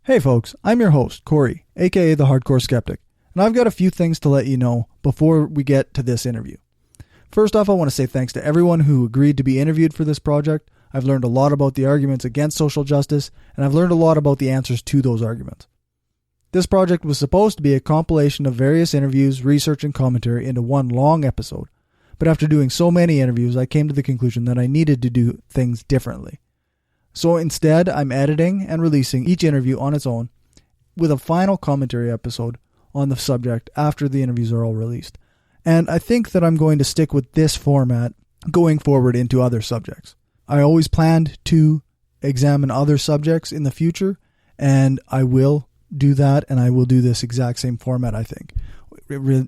Hey folks, I'm your host, Corey, aka the Hardcore Skeptic, and I've got a few things to let you know before we get to this interview. First off, I want to say thanks to everyone who agreed to be interviewed for this project. I've learned a lot about the arguments against social justice, and I've learned a lot about the answers to those arguments. This project was supposed to be a compilation of various interviews, research, and commentary into one long episode, but after doing so many interviews, I came to the conclusion that I needed to do things differently. So instead, I'm editing and releasing each interview on its own with a final commentary episode on the subject after the interviews are all released. And I think that I'm going to stick with this format going forward into other subjects. I always planned to examine other subjects in the future, and I will do that, and I will do this exact same format, I think.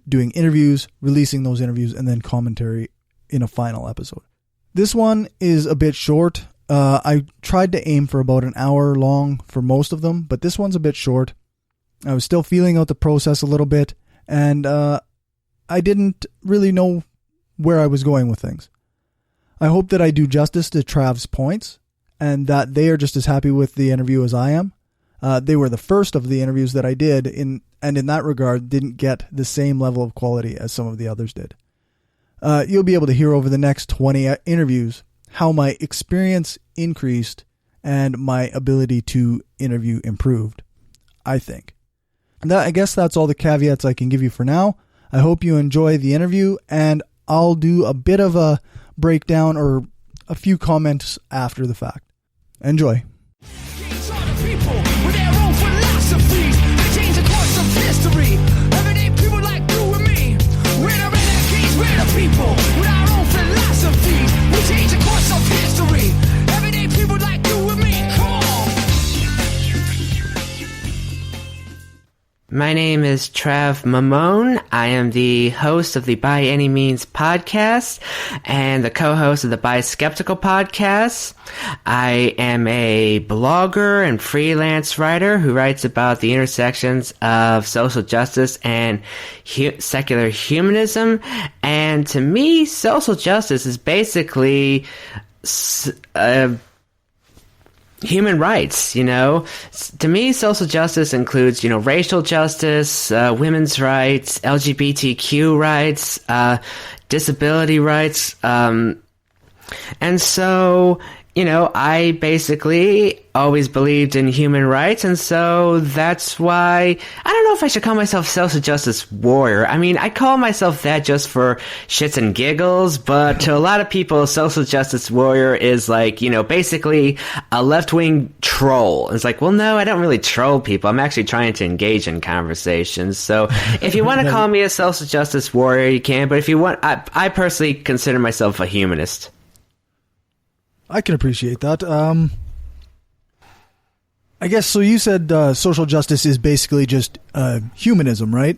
Doing interviews, releasing those interviews, and then commentary in a final episode. This one is a bit short. I tried to aim for about an hour long for most of them, but this one's a bit short. I was still feeling out the process a little bit, and I didn't really know where I was going with things. I hope that I do justice to Trav's points, and that they are just as happy with the interview as I am. They were the first of the interviews that I did, and in that regard, didn't get the same level of quality as some of the others did. You'll be able to hear over the next 20 interviews how my experience increased and my ability to interview improved, I think. I guess that's all the caveats I can give you for now. I hope you enjoy the interview, and I'll do a bit of a breakdown or a few comments after the fact. Enjoy. My name is Trav Mamone. I am the host of the By Any Means podcast and the co-host of the By Skeptical podcast. I am a blogger and freelance writer who writes about the intersections of social justice and secular humanism. And to me, social justice is basically human rights, To me, social justice includes, racial justice, women's rights, LGBTQ rights, disability rights. And so, I basically always believed in human rights, and so that's why I don't know if I should call myself social justice warrior. I mean, I call myself that just for shits and giggles, but to a lot of people, social justice warrior is like, basically a left-wing troll. It's like, well, no, I don't really troll people. I'm actually trying to engage in conversations. So if you want to call me a social justice warrior, you can, but if you want, I personally consider myself a humanist. I can appreciate that. I guess, so you said social justice is basically just humanism, right?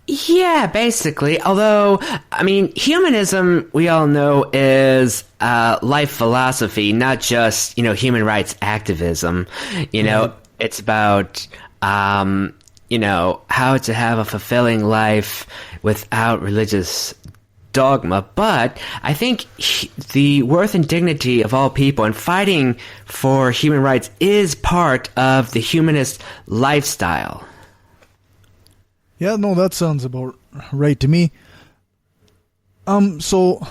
Yeah, basically. Although, I mean, humanism, we all know, is life philosophy, not just, human rights activism. It's about, how to have a fulfilling life without religious dogma. But I think the worth and dignity of all people and fighting for human rights is part of the humanist lifestyle. Yeah, no, that sounds about right to me. So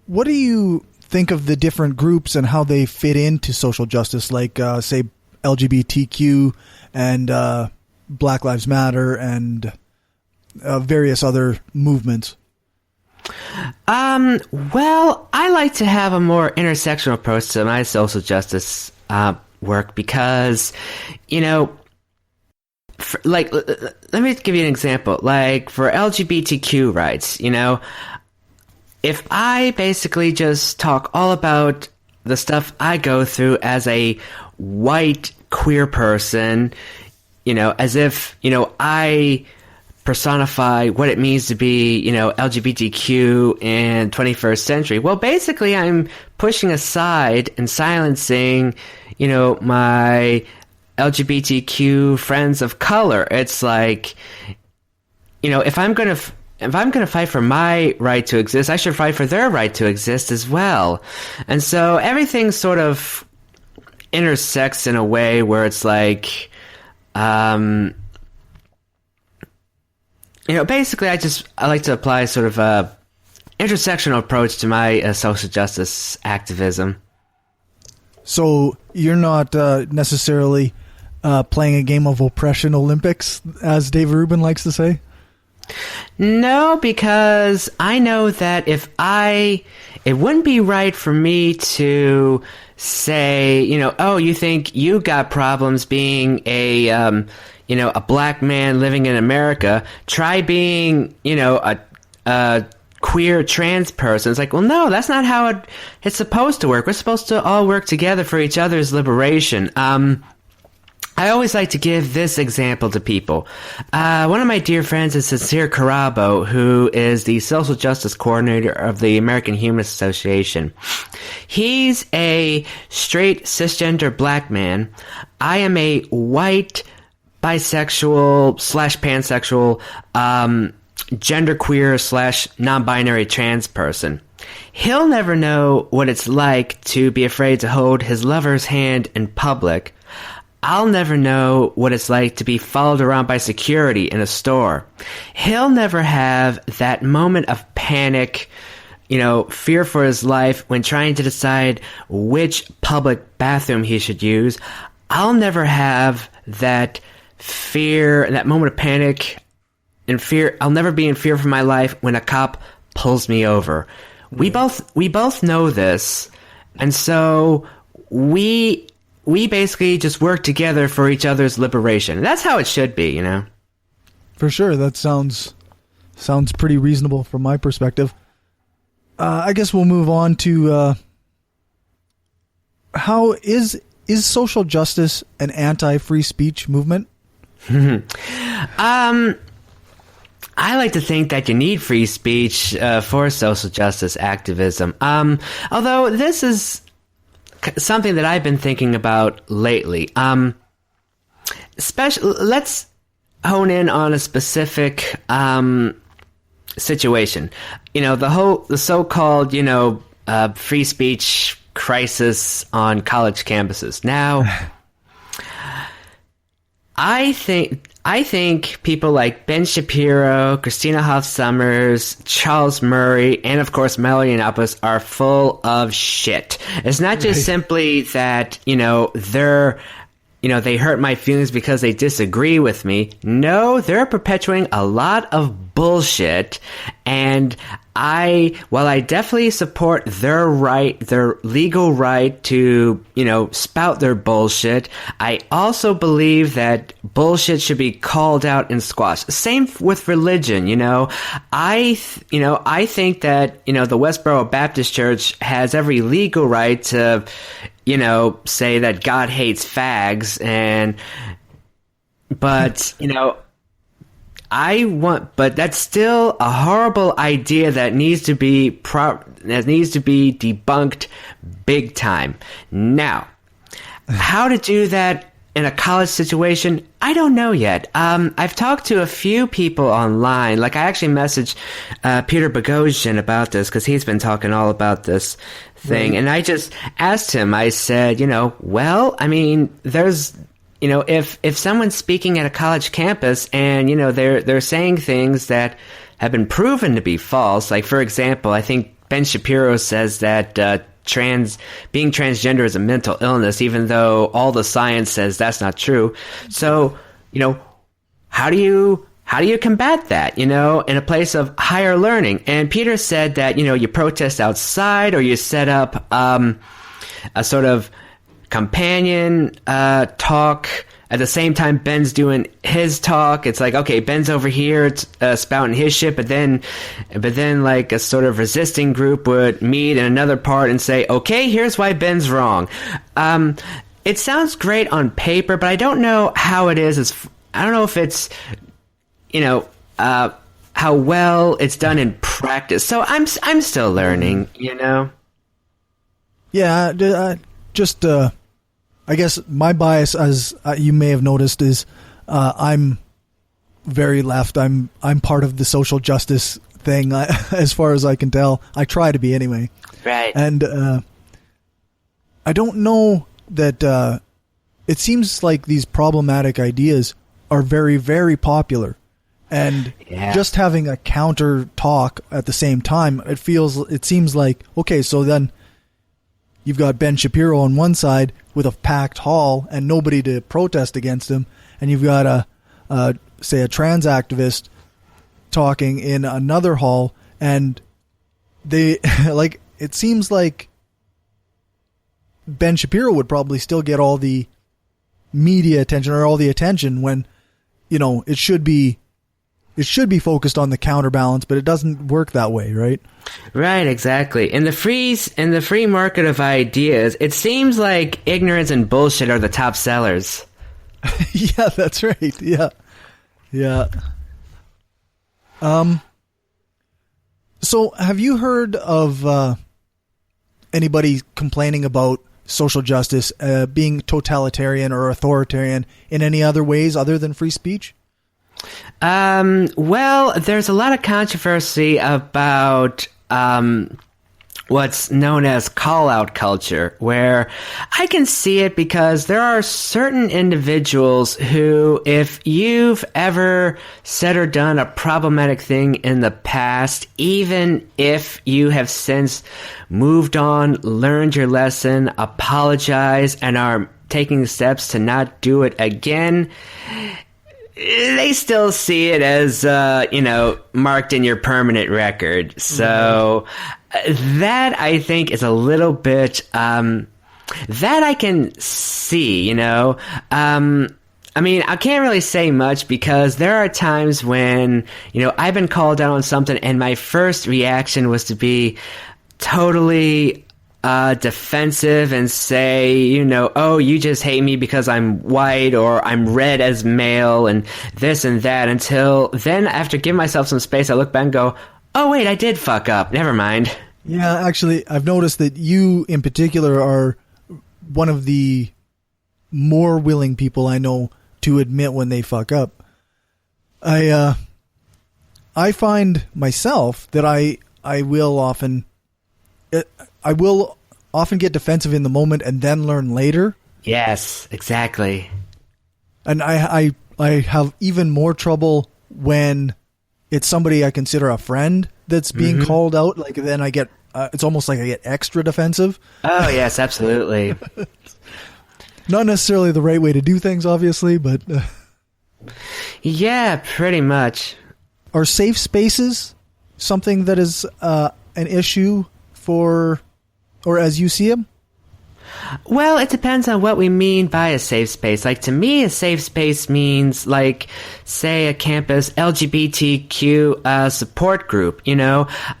what do you think of the different groups and how they fit into social justice, like, say, LGBTQ and Black Lives Matter and various other movements? Well, I like to have a more intersectional approach to my social justice work because, let me give you an example. Like, for LGBTQ rights, if I basically just talk all about the stuff I go through as a white queer person, as if, I personify what it means to be, LGBTQ in 21st century. Well, basically, I'm pushing aside and silencing, my LGBTQ friends of color. It's like, if I'm going to fight for my right to exist, I should fight for their right to exist as well. And so everything's sort of intersects in a way where it's like, basically I like to apply sort of a intersectional approach to my social justice activism. So you're not necessarily playing a game of oppression Olympics, as Dave Rubin likes to say? No, because I know that it wouldn't be right for me to say, oh, you think you got problems being a black man living in America. Try being, a queer trans person. It's like, well, no, that's not how it's supposed to work. We're supposed to all work together for each other's liberation. I always like to give this example to people. One of my dear friends is Sincere Carabo, who is the social justice coordinator of the American Humanist Association. He's a straight cisgender black man. I am a white bisexual / pansexual, genderqueer / non-binary trans person. He'll never know what it's like to be afraid to hold his lover's hand in public. I'll never know what it's like to be followed around by security in a store. He'll never have that moment of panic, fear for his life when trying to decide which public bathroom he should use. I'll never have that fear, that moment of panic and fear. I'll never be in fear for my life when a cop pulls me over. We both know this, and so we basically just work together for each other's liberation. That's how it should be, For sure, that sounds pretty reasonable from my perspective. I guess we'll move on to how is social justice an anti-free speech movement? I like to think that you need free speech for social justice activism. Although this is something that I've been thinking about lately. Let's hone in on a specific situation. The so-called free speech crisis on college campuses. Now, I think people like Ben Shapiro, Christina Hoff Sommers, Charles Murray, and of course Melody Yiannopoulos are full of shit. It's not just simply that, they hurt my feelings because they disagree with me. No, they're perpetuating a lot of bullshit. And while I definitely support their legal right to, spout their bullshit, I also believe that bullshit should be called out and squashed. Same with religion, I think that, the Westboro Baptist Church has every legal right to, say that God hates fags but but that's still a horrible idea that needs to be debunked big time. Now, how to do that in a college situation, I don't know yet. I've talked to a few people online. Like, I actually messaged Peter Boghossian about this because he's been talking all about this thing. Right. And I just asked him, I said, there's... if someone's speaking at a college campus and, they're saying things that have been proven to be false, like, for example, I think Ben Shapiro says that being transgender is a mental illness, even though all the science says that's not true. So, how do you combat that, in a place of higher learning? And Peter said that, you protest outside or you set up a sort of companion talk at the same time Ben's doing his talk. It's like, okay, Ben's over here spouting his shit, but then like a sort of resisting group would meet in another part and say, okay, here's why Ben's wrong. It sounds great on paper, but I don't know how it is. I don't know if it's how well it's done in practice. So I'm still learning, Yeah, just I guess my bias, as you may have noticed, is I'm very left. I'm part of the social justice thing, as far as I can tell. I try to be anyway. Right. And I don't know that it seems like these problematic ideas are very, very popular. And just having a counter talk at the same time, it seems like, okay, so then you've got Ben Shapiro on one side with a packed hall and nobody to protest against him, and you've got say a trans activist talking in another hall, and they like, it seems like Ben Shapiro would probably still get all the media attention or all the attention when, it should be focused on the counterbalance, but it doesn't work that way, right? Right, exactly. In the free market of ideas, it seems like ignorance and bullshit are the top sellers. Yeah, that's right. Yeah. So have you heard of anybody complaining about social justice being totalitarian or authoritarian in any other ways other than free speech? Well, there's a lot of controversy about what's known as call-out culture, where I can see it because there are certain individuals who, if you've ever said or done a problematic thing in the past, even if you have since moved on, learned your lesson, apologized, and are taking steps to not do it again, they still see it as, marked in your permanent record. So that, I think, is a little bit, that I can see, I mean, I can't really say much because there are times when, I've been called out on something and my first reaction was to be totally defensive and say, oh, you just hate me because I'm white or I'm red as male and this and that, until then, after giving myself some space, I look back and go, oh, wait, I did fuck up. Never mind. Yeah, actually, I've noticed that you in particular are one of the more willing people I know to admit when they fuck up. I find myself that I will often get defensive in the moment and then learn later. Yes, exactly. And I have even more trouble when it's somebody I consider a friend that's being called out. Like, then I get, it's almost like I get extra defensive. Oh, yes, absolutely. Not necessarily the right way to do things, obviously, but... Yeah, pretty much. Are safe spaces something that is an issue for, or as you see them? Well, it depends on what we mean by a safe space. Like, to me, a safe space means, like, say, a campus LGBTQ support group.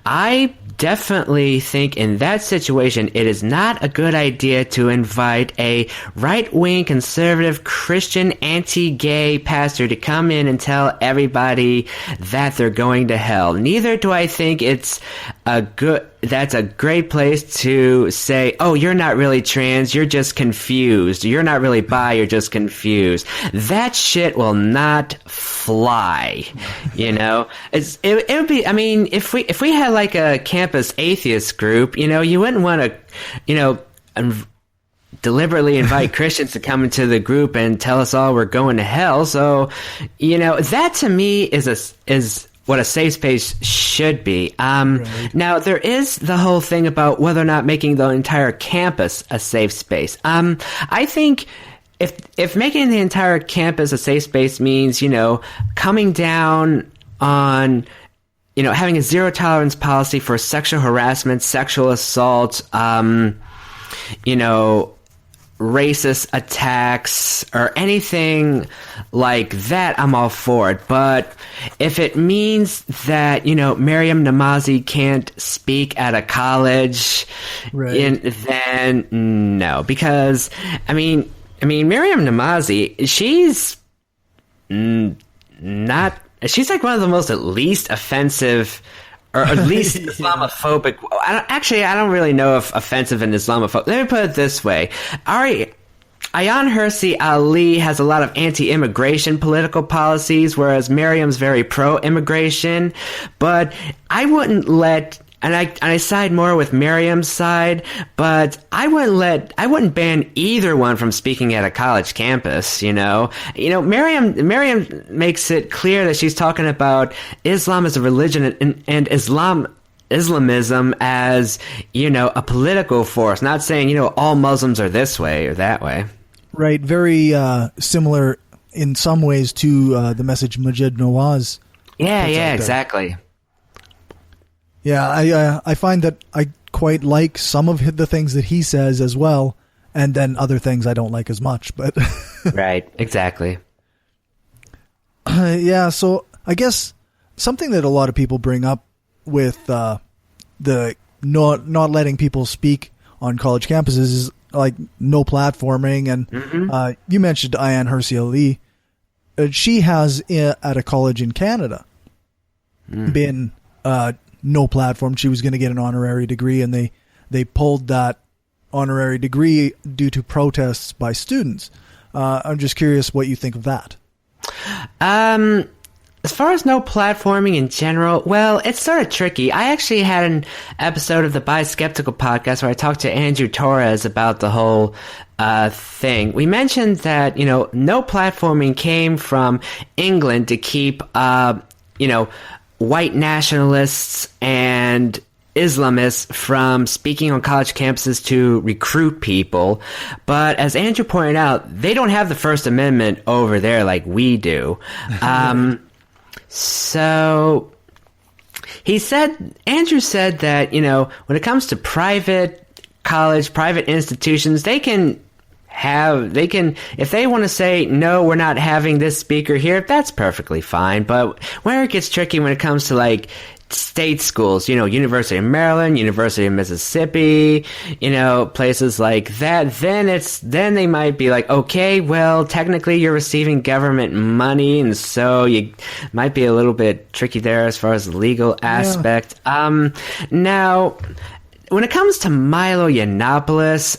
I definitely think in that situation it is not a good idea to invite a right-wing conservative Christian anti-gay pastor to come in and tell everybody that they're going to hell. Neither do I think that's a great place to say, oh, you're not really trans, you're just confused. You're not really bi, you're just confused. That shit will not fly. It would be, I mean, if we had like a campus atheist group, you wouldn't want to, deliberately invite Christians to come into the group and tell us all we're going to hell. So, that to me is what a safe space should be. Right. Now, there is the whole thing about whether or not making the entire campus a safe space. I think if making the entire campus a safe space means, coming down on, having a zero tolerance policy for sexual harassment, sexual assault, racist attacks or anything like that, I'm all for it. But if it means that, Maryam Namazi can't speak at a college, right, then no. Because, I mean, Maryam Namazi, she's like one of the most at least offensive or at least Islamophobic. I don't really know if offensive and Islamophobic. Let me put it this way. Ayan Hirsi Ali has a lot of anti-immigration political policies, whereas Miriam's very pro-immigration. But I wouldn't let I side more with Miriam's side, but I wouldn't ban either one from speaking at a college campus. Miriam makes it clear that she's talking about Islam as a religion and Islamism as, a political force, not saying, all Muslims are this way or that way. Right. Very similar in some ways to the message Majid Nawaz. Yeah, exactly. Yeah, I find that I quite like some of the things that he says as well, and then other things I don't like as much. But right, exactly. Yeah, so I guess something that a lot of people bring up with the not letting people speak on college campuses is like no platforming, and you mentioned Ayaan Hirsi Ali. She has at a college in Canada been no platform. She was going to get an honorary degree, and they pulled that honorary degree due to protests by students. I'm just curious what you think of that. As far as no platforming in general, well, it's sort of tricky. I actually had an episode of the Bi Skeptical podcast where I talked to Andrew Torres about the whole thing. We mentioned that, no platforming came from England to keep, white nationalists and Islamists from speaking on college campuses to recruit people. But as Andrew pointed out, they don't have the First Amendment over there like we do. So Andrew said that, when it comes to private institutions, if they want to say, no, we're not having this speaker here, that's perfectly fine. But where it gets tricky when it comes to like state schools, University of Maryland, University of Mississippi, places like that, then they might be like, okay, well, technically you're receiving government money, and so you might be a little bit tricky there as far as the legal aspect. Yeah. Now, when it comes to Milo Yiannopoulos,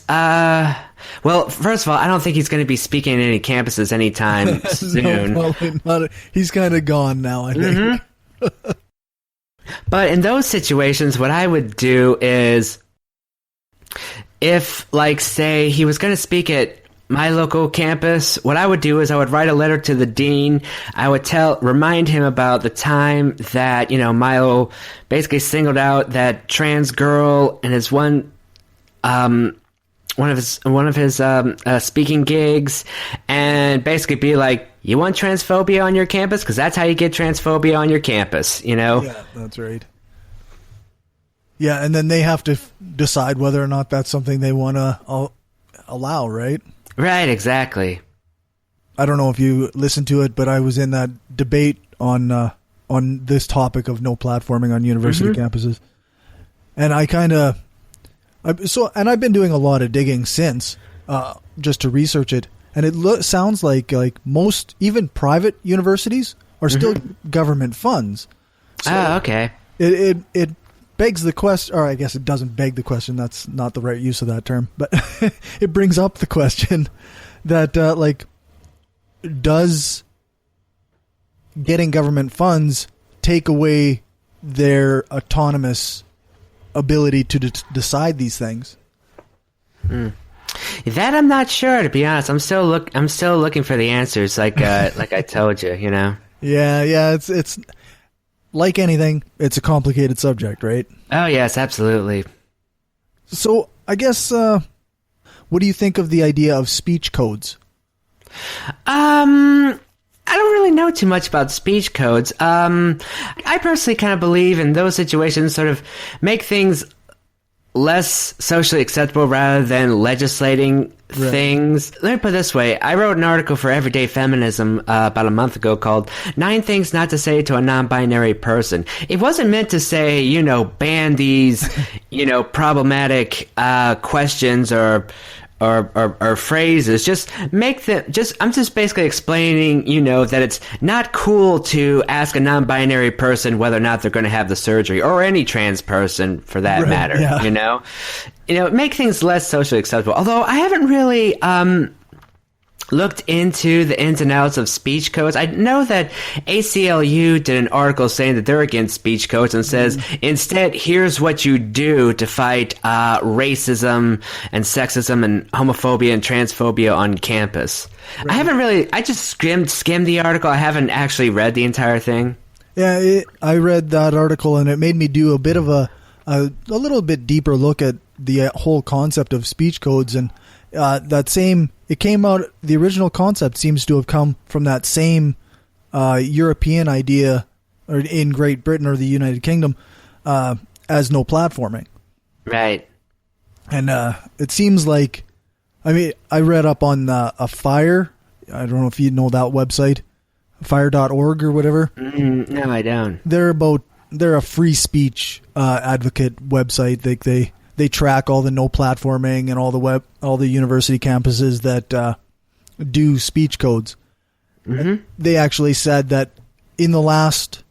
well, first of all, I don't think he's going to be speaking at any campuses anytime soon. No, probably not. He's kind of gone now, I think. But in those situations, what I would do is, if, like, say, he was going to speak at my local campus, what I would do is I would write a letter to the dean. I would remind him about the time that, Milo basically singled out that trans girl in his one of his speaking gigs, and basically be like, you want transphobia on your campus? Because that's how you get transphobia on your campus, Yeah, that's right. Yeah, and then they have to decide whether or not that's something they want to allow, right? Right, exactly. I don't know if you listened to it, but I was in that debate on this topic of no platforming on university campuses, and I've been doing a lot of digging since, just to research it, and it sounds like most, even private universities, are still government funds. So okay. It begs the question, or I guess it doesn't beg the question. That's not the right use of that term, but it brings up the question that does getting government funds take away their autonomous ability to decide these things? That I'm not sure, to be honest. I'm still looking for the answers, like I told you, Yeah, it's like anything, it's a complicated subject, right? Oh yes, absolutely. So I guess, what do you think of the idea of speech codes? I don't really know too much about speech codes. I personally kind of believe in those situations sort of make things less socially acceptable rather than legislating things. Let me put it this way. I wrote an article for Everyday Feminism about a month ago called 9 Things Not to Say to a Non-Binary Person. It wasn't meant to say, ban these, problematic questions or phrases. I'm just basically explaining, that it's not cool to ask a non-binary person whether or not they're going to have the surgery, or any trans person for that matter, make things less socially acceptable. Although I haven't really looked into the ins and outs of speech codes. I know that ACLU did an article saying that they're against speech codes and says, instead, here's what you do to fight racism and sexism and homophobia and transphobia on campus. Right. I just skimmed the article. I haven't actually read the entire thing. Yeah, I read that article and it made me do a bit of a little bit deeper look at the whole concept of speech codes, and it came out, the original concept seems to have come from that same European idea, or in Great Britain or the United Kingdom, as no platforming. Right. And it seems like, I mean, I read up on a FIRE. I don't know if you know that website, fire.org or whatever. No, I don't. They're a free speech advocate website. They track all the no platforming and all the university campuses that do speech codes. Mm-hmm. They actually said that in the last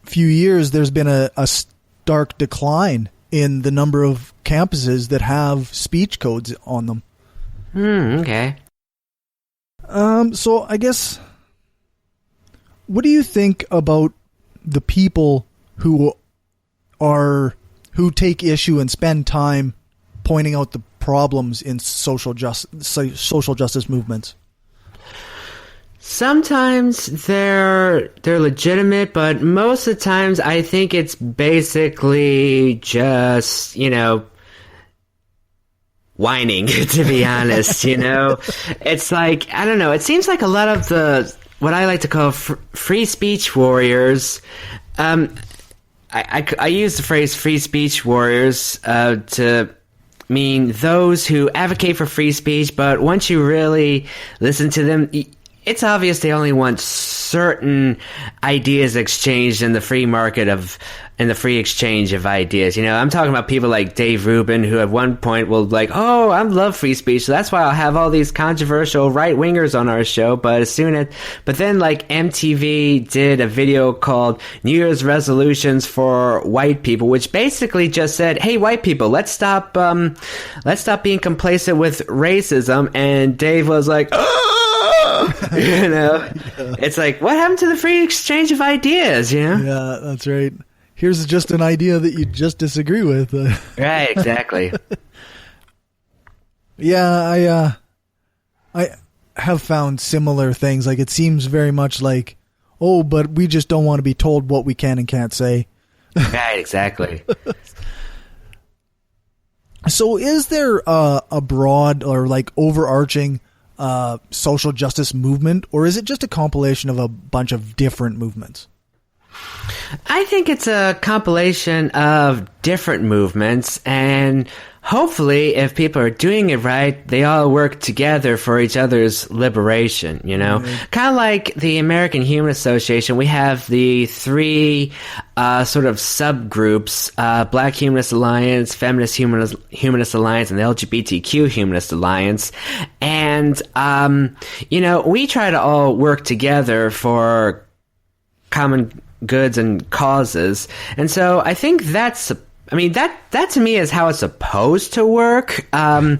few years, there's been a stark decline in the number of campuses that have speech codes on them. Okay. So I guess, what do you think about the people who take issue and spend time pointing out the problems in social justice movements? Sometimes they're legitimate, but most of the times I think it's basically just, whining, to be honest, It's like, I don't know, it seems like a lot of what I like to call free speech warriors, I use the phrase free speech warriors to mean those who advocate for free speech, but once you really listen to them, it's obvious they only want certain ideas exchanged in the free market in the free exchange of ideas. I'm talking about people like Dave Rubin, who at one point will like, oh, I love free speech, so that's why I'll have all these controversial right-wingers on our show. But then like MTV did a video called New Year's Resolutions for White People, which basically just said, hey, white people, let's stop being complacent with racism. And Dave was like, oh! It's like, what happened to the free exchange of ideas? Yeah, that's right. Here's just an idea that you just disagree with. Right, exactly. Yeah, I have found similar things. Like, it seems very much like, oh, but we just don't want to be told what we can and can't say. Right, exactly. So is there a broad or like overarching social justice movement, or is it just a compilation of a bunch of different movements? I think it's a compilation of different movements, and hopefully if people are doing it right, they all work together for each other's liberation, Kind of like the American Human Association, we have the three sort of subgroups, Black Humanist Alliance, Feminist Humanist Alliance, and the LGBTQ Humanist Alliance. And, we try to all work together for common goods and causes. And so I think that to me is how it's supposed to work. Now,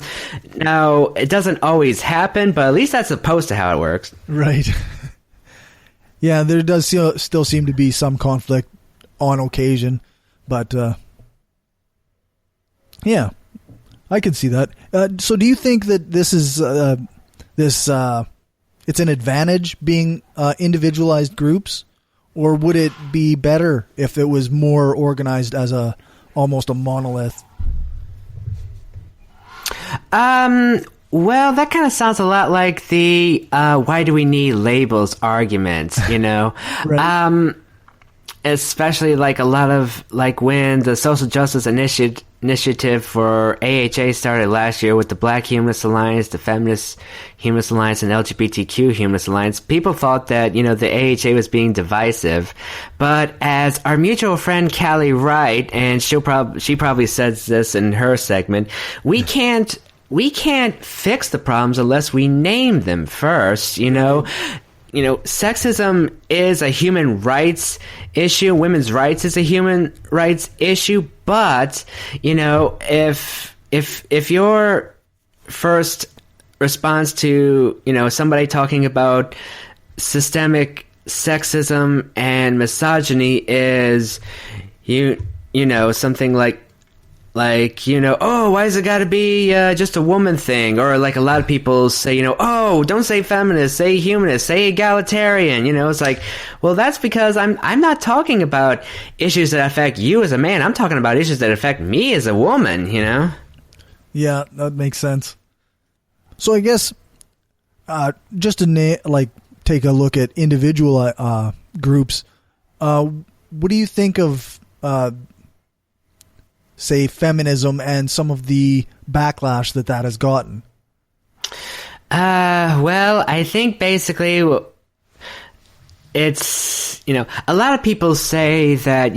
it doesn't always happen, but at least that's supposed to how it works. Right. Yeah, there does still seem to be some conflict on occasion, but yeah, I can see that. So do you think that this is it's an advantage being individualized groups? Or would it be better if it was more organized as almost a monolith? Well, that kind of sounds a lot like the why do we need labels argument, Right. Especially like a lot of like when the social justice initiative for AHA started last year with the Black Humanist Alliance, the Feminist Humanist Alliance, and LGBTQ Humanist Alliance. People thought that, the AHA was being divisive. But as our mutual friend Callie Wright, and she probably says this in her segment, we can't fix the problems unless we name them first, sexism is a human rights issue. Women's rights is a human rights issue. But, if your first response to, somebody talking about systemic sexism and misogyny is, something like, oh, why has it got to be just a woman thing? Or like a lot of people say, oh, don't say feminist, say humanist, say egalitarian. It's like, well, that's because I'm not talking about issues that affect you as a man. I'm talking about issues that affect me as a woman, Yeah, that makes sense. So I guess just to take a look at individual groups, what do you think of say feminism and some of the backlash that has gotten? Well, I think basically it's, a lot of people say that,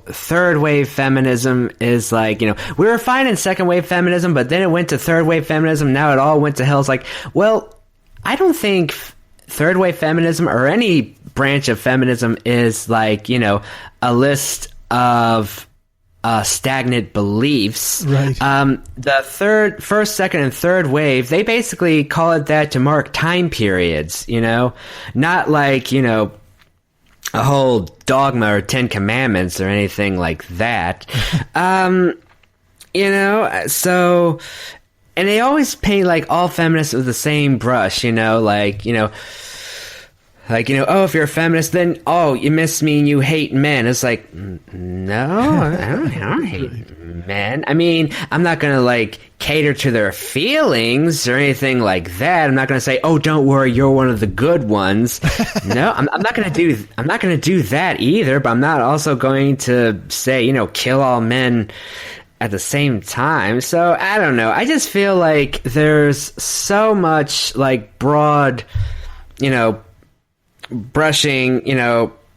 third wave feminism is like, we were fine in second wave feminism, but then it went to third wave feminism. Now it all went to hell. It's like, well, I don't think third wave feminism or any branch of feminism is like, a list of stagnant beliefs. Right. The first, second, and third wave, they basically call it that to mark time periods, not like, a whole dogma or 10 commandments or anything like that. So, and they always paint like all feminists with the same brush, oh, if you're a feminist, then, oh, you must mean you hate men. It's like, no, I don't hate men. I mean, I'm not going to, cater to their feelings or anything like that. I'm not going to say, oh, don't worry, you're one of the good ones. No, I'm not going to do that either, but I'm not also going to say, kill all men at the same time. So, I don't know. I just feel like there's so much, broad, brushing,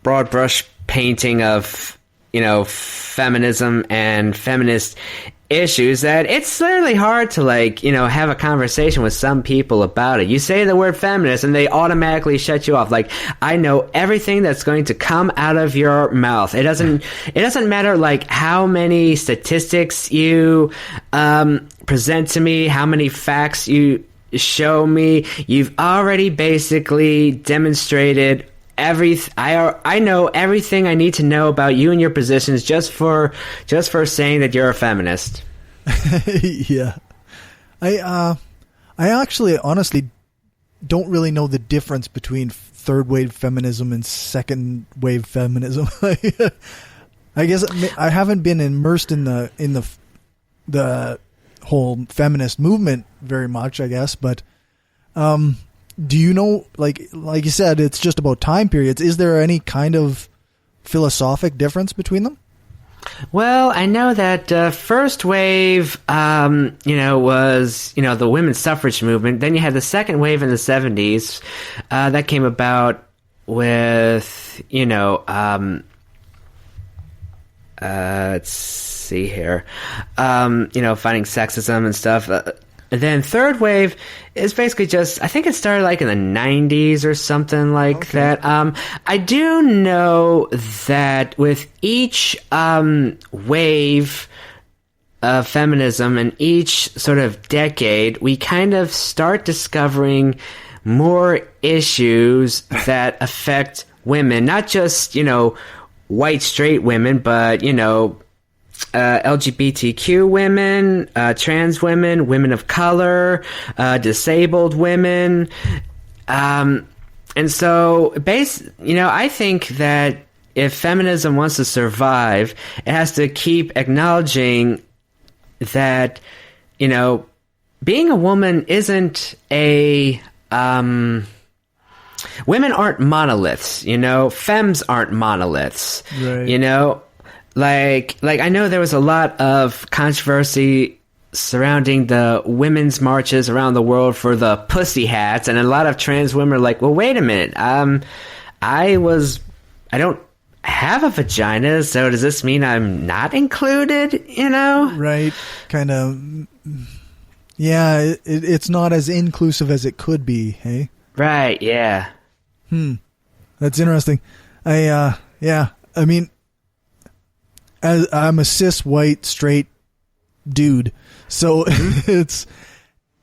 broad brush painting of, feminism and feminist issues that it's literally hard to have a conversation with some people about it. You say the word feminist and they automatically shut you off. Like, I know everything that's going to come out of your mouth. It doesn't matter how many statistics you present to me, how many facts you show me. You've already basically demonstrated I know everything I need to know about you and your positions just for saying that you're a feminist. Yeah. I actually honestly don't really know the difference between third wave feminism and second wave feminism. I guess I haven't been immersed in the whole feminist movement very much, I guess, but do you know, like you said, it's just about time periods. Is there any kind of philosophic difference between them? Well, I know that first wave, was, the women's suffrage movement. Then you had the second wave in the 70s. That came about with, let's see here, fighting sexism and stuff. And then third wave is basically just, I think it started in the 90s or something like that. I do know that with each wave of feminism and each sort of decade, we kind of start discovering more issues that affect women, not just, white straight women, but, LGBTQ women, trans women, women of color, disabled women. And so, I think that if feminism wants to survive, it has to keep acknowledging that, being a woman isn't a... women aren't monoliths, femmes aren't monoliths, right. I know there was a lot of controversy surrounding the women's marches around the world for the pussy hats, and a lot of trans women are like, well, wait a minute, I don't have a vagina, so does this mean I'm not included, Right, kind of, yeah, it's not as inclusive as it could be, hey? Right, yeah. That's interesting. I mean, I'm a cis white straight dude, so it's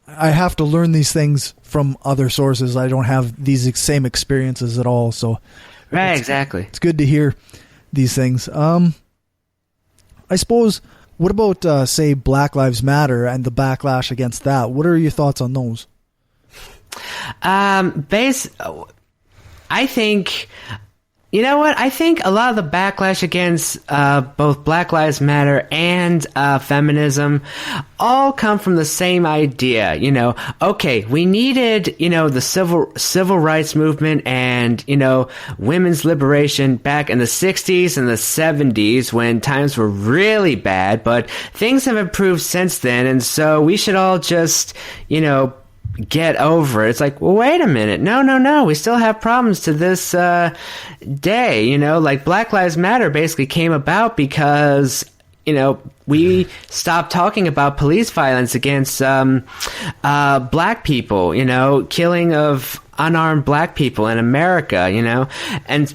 I have to learn these things from other sources. I don't have these same experiences at all. So right, exactly. It's good to hear these things. I suppose, what about, say, Black Lives Matter and the backlash against that? What are your thoughts on those? I think, you know what? I think a lot of the backlash against both Black Lives Matter and feminism all come from the same idea. You know, okay, we needed, you know, the civil rights movement and, you know, women's liberation back in the 60s and the 70s when times were really bad, but things have improved since then, and so we should all just, you know, get over it. It's like, well, wait a minute. No. We still have problems to this day. You know, like Black Lives Matter basically came about because, you know, we stopped talking about police violence against black people, you know, killing of unarmed black people in America, you know. And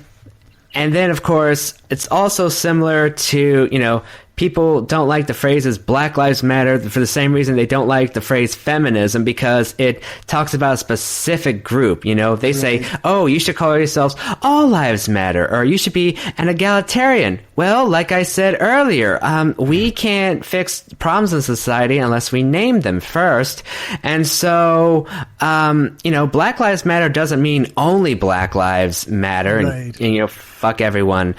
then, of course, it's also similar to, you know, people don't like the phrases Black Lives Matter for the same reason they don't like the phrase feminism, because it talks about a specific group. You know, they say, oh, you should call yourselves All Lives Matter, or you should be an egalitarian. Well, like I said earlier, we can't fix problems in society unless we name them first. And so, you know, Black Lives Matter doesn't mean only Black Lives Matter and you know, fuck everyone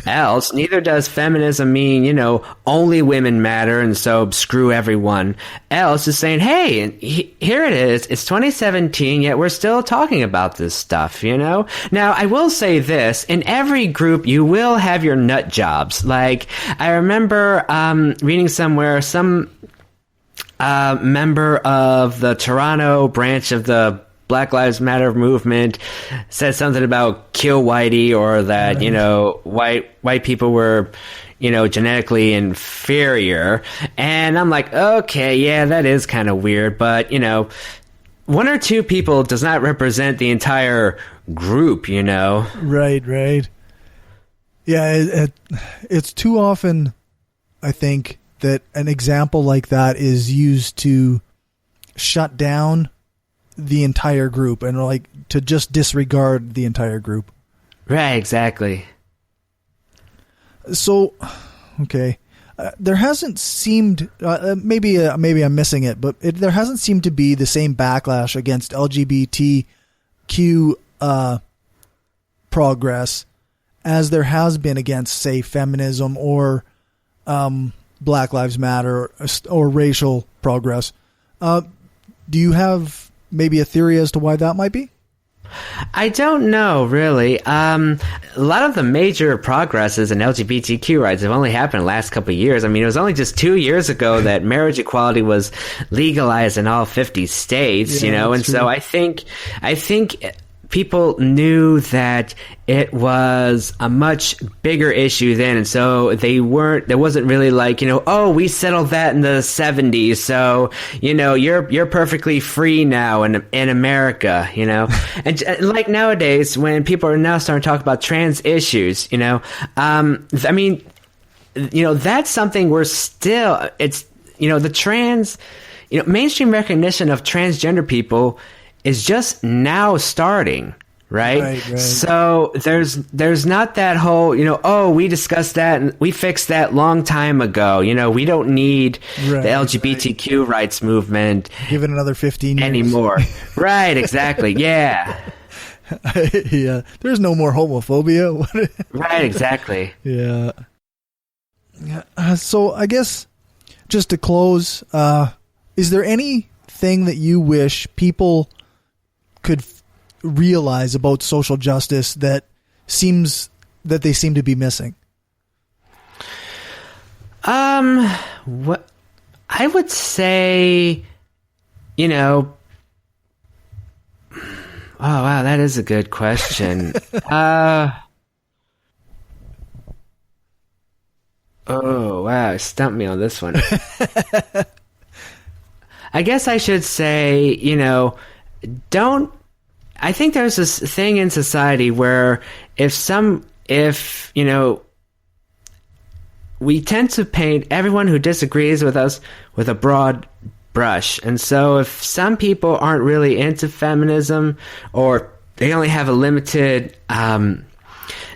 else. Neither does feminism mean, you know, only women matter and so screw everyone else. Is saying, hey, here it is. It's 2017, yet we're still talking about this stuff, you know? Now, I will say this. In every group, you will have your nut jobs. Like, I remember reading somewhere, some member of the Toronto branch of the Black Lives Matter movement said something about kill whitey, or that, you know, white people were, you know, genetically inferior. And I'm like, okay, yeah, that is kind of weird. But, you know, one or two people does not represent the entire group, you know? Right. Yeah, it's too often, I think, that an example like that is used to shut down the entire group and like to just disregard the entire group. Right, exactly. So, okay, there hasn't seemed, maybe I'm missing it, but there hasn't seemed to be the same backlash against LGBTQ progress as there has been against, say, feminism or Black Lives Matter or racial progress. Do you have maybe a theory as to why that might be? I don't know, really. A lot of the major progresses in LGBTQ rights have only happened in the last couple of years. I mean, it was only just 2 years ago that marriage equality was legalized in all 50 states, you know, and true. So I think people knew that it was a much bigger issue then, and so there wasn't really like, you know, oh, we settled that in the 70s, so, you know, you're perfectly free now in America, you know. And like nowadays, when people are now starting to talk about trans issues, you know, I mean, you know, that's something we're still, it's, you know, the trans, you know, mainstream recognition of transgender people is just now starting, right? So there's not that whole, you know, oh, we discussed that and we fixed that long time ago. You know, we don't need the LGBTQ rights movement. Give it another 15 years. Anymore. Right, exactly. Yeah. Yeah. There's no more homophobia. Right, exactly. Yeah. So I guess just to close, is there anything that you wish people could realize about social justice that they seem to be missing? What I would say, you know, oh wow, that is a good question. Oh wow, stumped me on this one. I guess I should say, you know, I think there's this thing in society where if, you know, we tend to paint everyone who disagrees with us with a broad brush. And so if some people aren't really into feminism, or they only have a limited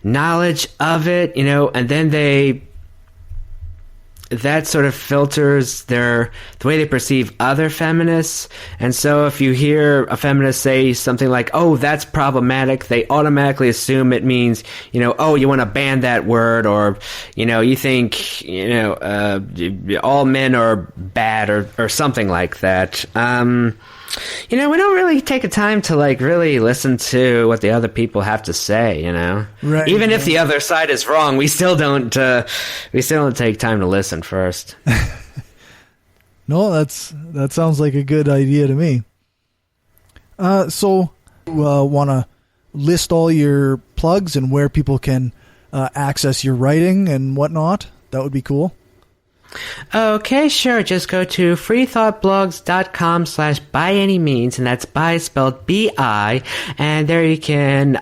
knowledge of it, and then that sort of filters the way they perceive other feminists. And so if you hear a feminist say something like, oh, that's problematic, they automatically assume it means, oh, you want to ban that word, or, you think, all men are bad, or something like that. We don't really take a time to really listen to what the other people have to say, Right. Even if the other side is wrong, we still don't take time to listen first. No, that sounds like a good idea to me. So want to list all your plugs and where people can access your writing and whatnot? That would be cool. Okay, sure. Just go to freethoughtblogs.com/byanymeans, and that's by spelled B-I, and there you can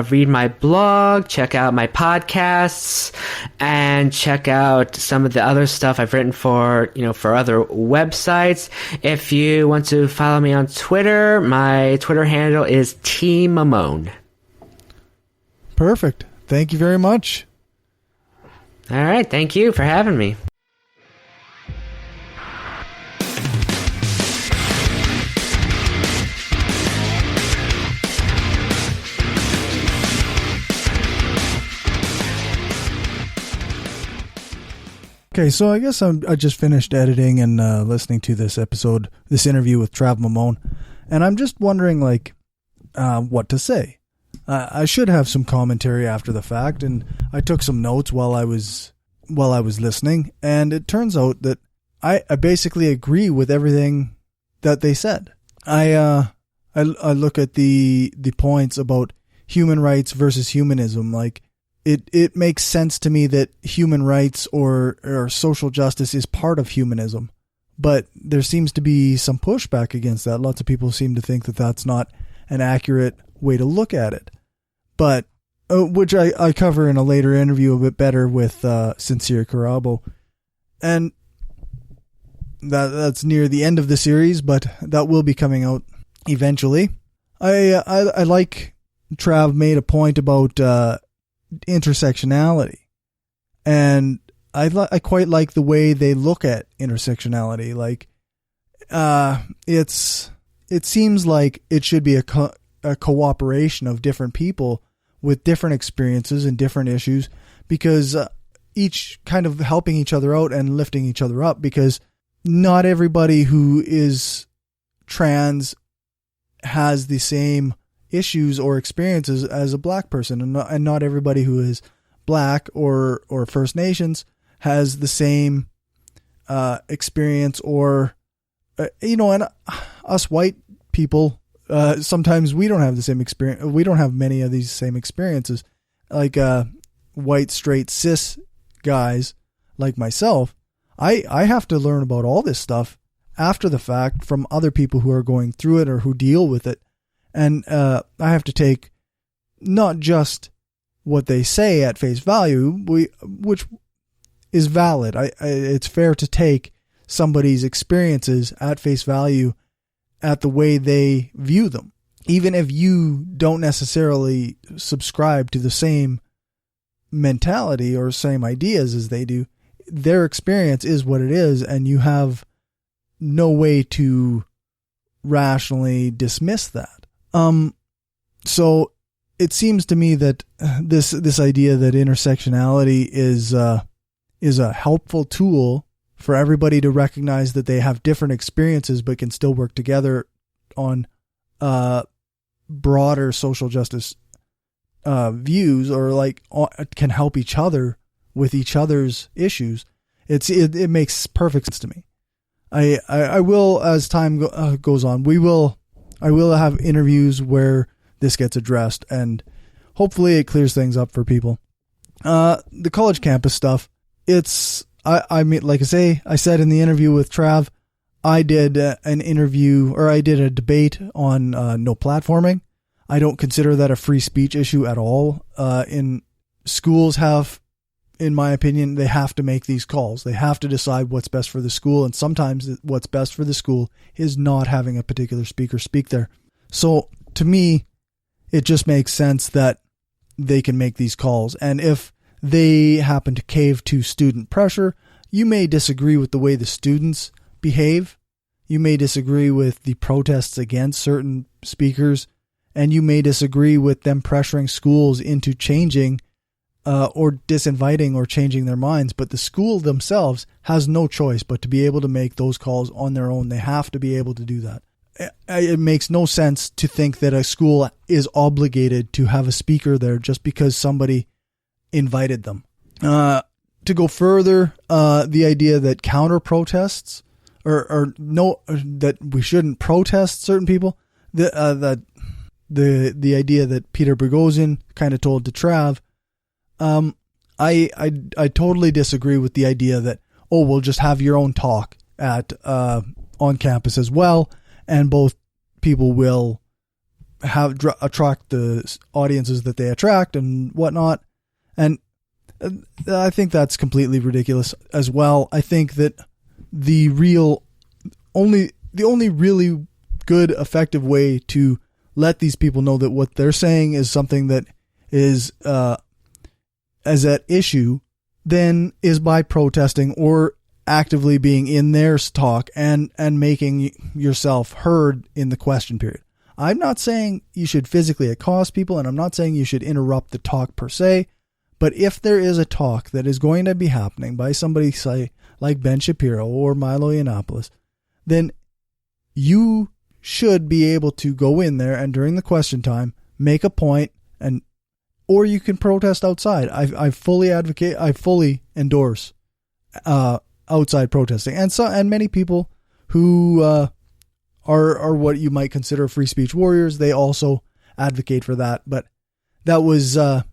read my blog, check out my podcasts, and check out some of the other stuff I've written for other websites. If you want to follow me on Twitter, my Twitter handle is T Mamone. Perfect. Thank you very much. All right. Thank you for having me. Okay, so I guess I just finished editing and listening to this interview with Trav Mamone, and I'm just wondering, what to say. I should have some commentary after the fact, and I took some notes while I was listening, and it turns out that I basically agree with everything that they said. I look at the points about human rights versus humanism, It makes sense to me that human rights or social justice is part of humanism, but there seems to be some pushback against that. Lots of people seem to think that that's not an accurate way to look at it, but which I cover in a later interview a bit better with Sincere Carabo, and that's near the end of the series, but that will be coming out eventually. I like Trav made a point about intersectionality, and I quite like the way they look at intersectionality. It seems like it should be a cooperation of different people with different experiences and different issues, because each kind of helping each other out and lifting each other up, because not everybody who is trans has the same issues or experiences as a black person, and not everybody who is black or First Nations has the same experience, or and us white people sometimes we don't have the same experience. We don't have many of these same experiences, like white straight cis guys like myself. I have to learn about all this stuff after the fact from other people who are going through it or who deal with it. And I have to take not just what they say at face value, which is valid. It's fair to take somebody's experiences at face value at the way they view them. Even if you don't necessarily subscribe to the same mentality or same ideas as they do, their experience is what it is, and you have no way to rationally dismiss that. So it seems to me that this idea that intersectionality is a helpful tool for everybody to recognize that they have different experiences but can still work together on broader social justice views, or can help each other with each other's issues. It makes perfect sense to me. I will, as time goes on, I will have interviews where this gets addressed, and hopefully it clears things up for people. The college campus stuff, I mean, like I said in the interview with Trav, I did an interview, or I did a debate on no platforming. I don't consider that a free speech issue at all. In schools have in my opinion, they have to make these calls. They have to decide what's best for the school. And sometimes what's best for the school is not having a particular speaker speak there. So to me, it just makes sense that they can make these calls. And if they happen to cave to student pressure, you may disagree with the way the students behave. You may disagree with the protests against certain speakers, and you may disagree with them pressuring schools into changing or disinviting or changing their minds. But the school themselves has no choice but to be able to make those calls on their own. They have to be able to do that. It makes no sense to think that a school is obligated to have a speaker there just because somebody invited them. To go further, the idea that counter protests or no, that we shouldn't protest certain people, the idea that Peter Boghossian kind of told to Trav, I totally disagree with the idea that, oh, we'll just have your own talk at on campus as well, and both people will attract the audiences that they attract and whatnot. And I think that's completely ridiculous as well. I think that the only really good, effective way to let these people know that what they're saying is something that is as at issue, then is by protesting or actively being in their talk and making yourself heard in the question period. I'm not saying you should physically accost people, and I'm not saying you should interrupt the talk per se, but if there is a talk that is going to be happening by somebody, say, like Ben Shapiro or Milo Yiannopoulos, then you should be able to go in there and during the question time, make a point, or you can protest outside. I fully advocate, I fully endorse outside protesting. And many people who are what you might consider free speech warriors, they also advocate for that. But that was the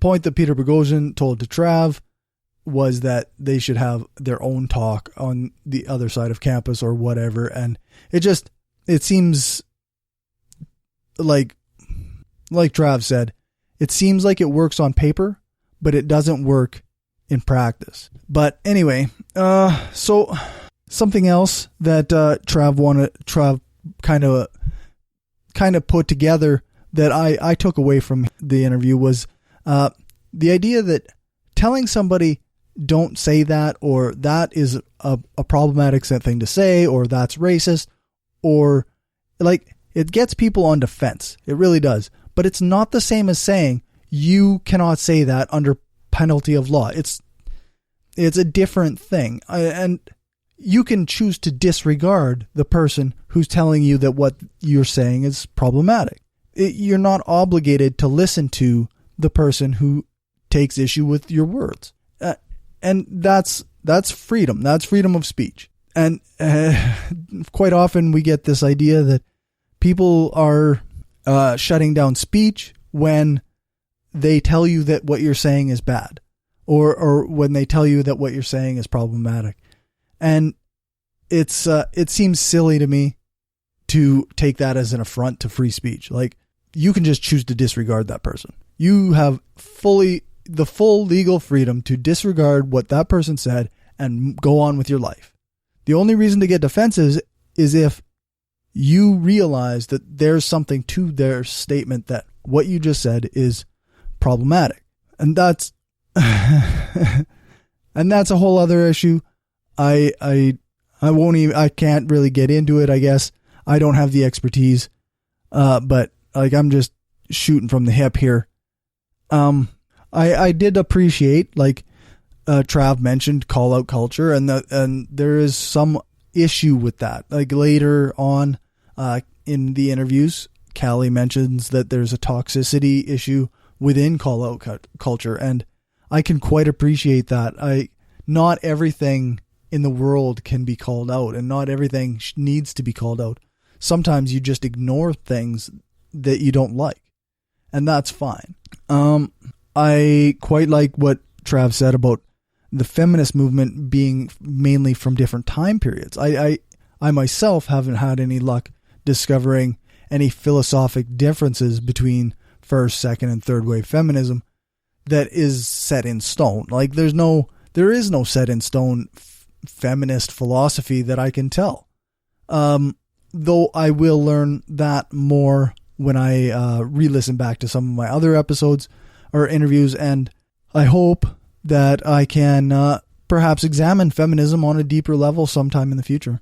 point that Peter Boghossian told to Trav, was that they should have their own talk on the other side of campus or whatever. And it seems like Trav said, it seems like it works on paper, but it doesn't work in practice. But anyway, so something else that Trav kind of put together that I took away from the interview was the idea that telling somebody don't say that, or that is a problematic thing to say, or that's racist, or like it gets people on defense. It really does. But it's not the same as saying you cannot say that under penalty of law. It's a different thing. And you can choose to disregard the person who's telling you that what you're saying is problematic. You're not obligated to listen to the person who takes issue with your words. And that's freedom. That's freedom of speech. And quite often we get this idea that people are shutting down speech when they tell you that what you're saying is bad, or when they tell you that what you're saying is problematic. And it seems silly to me to take that as an affront to free speech. Like, you can just choose to disregard that person. You have the full legal freedom to disregard what that person said and go on with your life. The only reason to get defensive is if you realize that there's something to their statement that what you just said is problematic. And that's and that's a whole other issue. I can't really get into it, I guess. I don't have the expertise. But like, I'm just shooting from the hip here. I did appreciate, like Trav mentioned, call out culture, and there is some issue with that. Like later on in the interviews, Callie mentions that there's a toxicity issue within call out culture, and I can quite appreciate that. Not everything in the world can be called out, and not everything needs to be called out. Sometimes you just ignore things that you don't like, and that's fine. I quite like what Trav said about the feminist movement being mainly from different time periods. I myself haven't had any luck discovering any philosophic differences between first, second, and third wave feminism. that is set in stone. Like there is no set in stone feminist philosophy that I can tell. Though I will learn that more when I re-listen back to some of my other episodes or interviews, and I hope that I can perhaps examine feminism on a deeper level sometime in the future.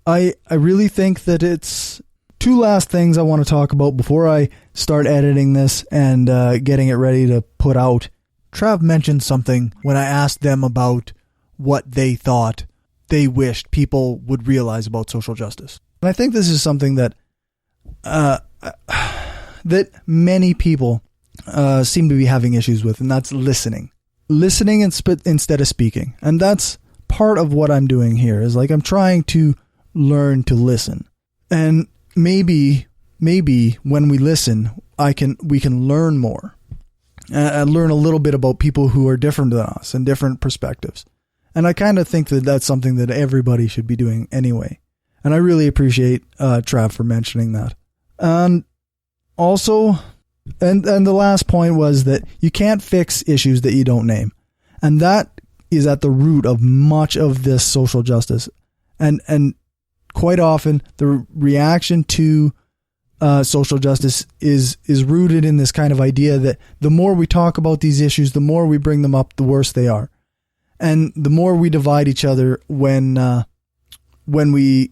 I really think that it's two last things I want to talk about before I start editing this and getting it ready to put out. Trav mentioned something when I asked them about what they thought they wished people would realize about social justice. And I think this is something that that many people seem to be having issues with, and that's listening. Listening instead of speaking. And that's part of what I'm doing here, is like I'm trying to learn to listen. And maybe when we listen, we can learn more. And learn a little bit about people who are different than us and different perspectives. And I kind of think that that's something that everybody should be doing anyway. And I really appreciate Trav for mentioning that. And also, and the last point was that you can't fix issues that you don't name. And that is at the root of much of this social justice. And quite often the reaction to social justice is rooted in this kind of idea that the more we talk about these issues, the more we bring them up, the worse they are. And the more we divide each other when we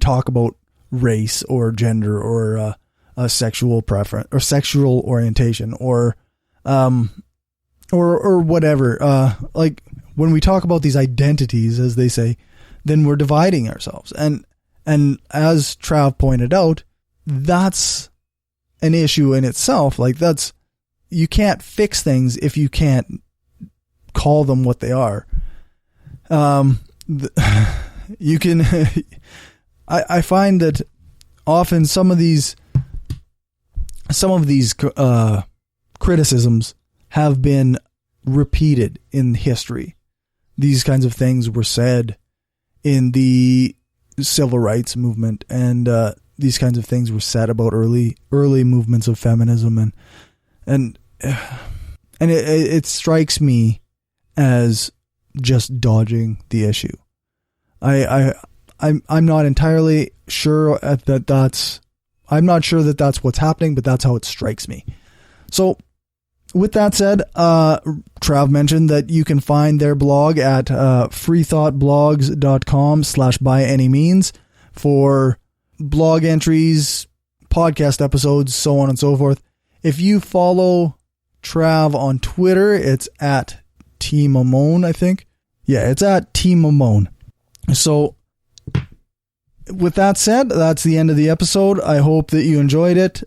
talk about race or gender or sexual preference or sexual orientation or whatever, like when we talk about these identities, as they say, then we're dividing ourselves. And as Trav pointed out, that's an issue in itself. Like you can't fix things if you can't call them what they are. You can, I find that often some of these criticisms have been repeated in history. These kinds of things were said in the civil rights movement, and these kinds of things were said about early movements of feminism, and it strikes me as just dodging the issue. I'm not entirely sure I'm not sure that that's what's happening, but that's how it strikes me. So with that said, Trav mentioned that you can find their blog at freethoughtblogs.com/byanymeans for blog entries, podcast episodes, so on and so forth. If you follow Trav on Twitter, it's at T Mamone, I think. Yeah, it's at T Mamone. So with that said, that's the end of the episode. I hope that you enjoyed it.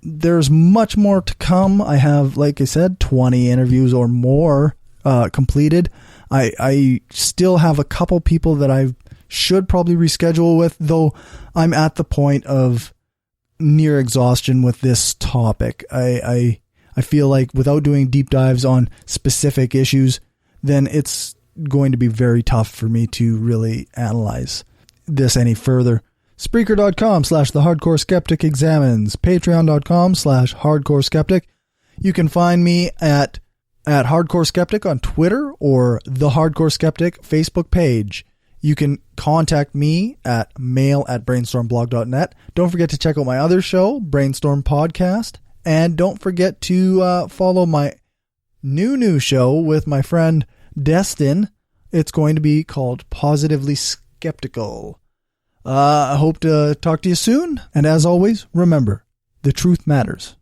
There's much more to come. I have, like I said, 20 interviews or more completed. I still have a couple people that I should probably reschedule with, though I'm at the point of near exhaustion with this topic. I feel like without doing deep dives on specific issues, then it's going to be very tough for me to really analyze this any further. Spreaker.com/the Hardcore Skeptic Examines, Patreon.com/Hardcore Skeptic. You can find me at Hardcore Skeptic on Twitter or the Hardcore Skeptic Facebook page. You can contact me at mail@brainstormblog.net. Don't forget to check out my other show, Brainstorm Podcast. And don't forget to follow my new show with my friend Destin. It's going to be called Positively Skeptical. I hope to talk to you soon. And as always, remember, the truth matters.